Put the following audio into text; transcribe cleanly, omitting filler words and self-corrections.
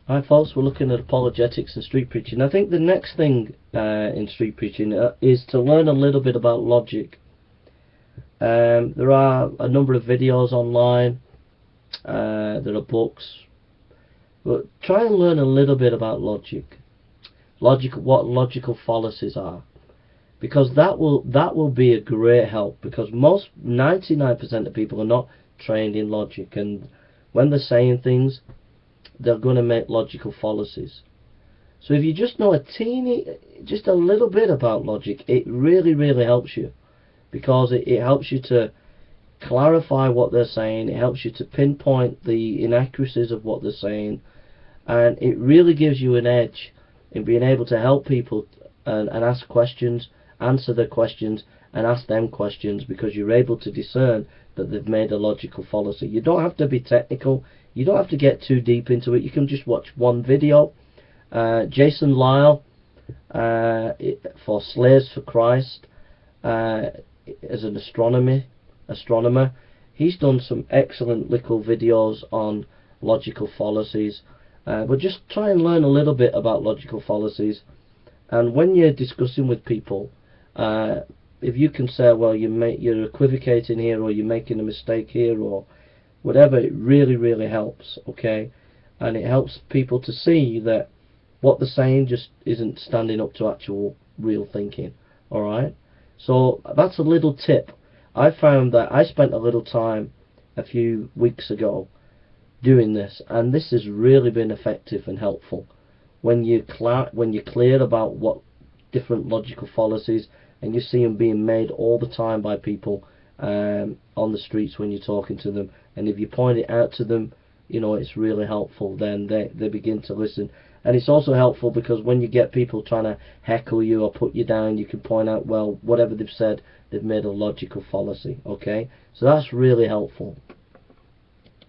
Hi folks, we're looking at apologetics and street preaching. I think the next thing in street preaching is to learn a little bit about logic. There are a number of videos online, there are books, but try and learn a little bit about logic. What logical fallacies are, because that will be a great help, because 99% of people are not trained in logic, and when they're saying things, they're going to make logical fallacies. So if you just know just a little bit about logic, it really helps you, because it helps you to clarify what they're saying, it helps you to pinpoint the inaccuracies of what they're saying, and it really gives you an edge in being able to help people and ask questions, answer their questions, and ask them questions, because you're able to discern that they've made a logical fallacy. You don't have to be technical, you don't have to get too deep into it. You can just watch one video. Jason Lyle, for Slaves for Christ, as an astronomer, he's done some excellent little videos on logical fallacies. But just try and learn a little bit about logical fallacies, and when you're discussing with people, if you can say, well, you're equivocating here, or you're making a mistake here, or whatever, it really helps, okay? And it helps people to see that what they're saying just isn't standing up to actual real thinking. Alright, so that's a little tip. I found that I spent a little time a few weeks ago doing this, and this has really been effective and helpful when you're clear about what different logical fallacies, and you see them being made all the time by people on the streets when you're talking to them, and if you point it out to them, you know, it's really helpful. Then they begin to listen. And it's also helpful because when you get people trying to heckle you or put you down, you can point out, well, whatever they've said, they've made a logical fallacy. Okay, so that's really helpful.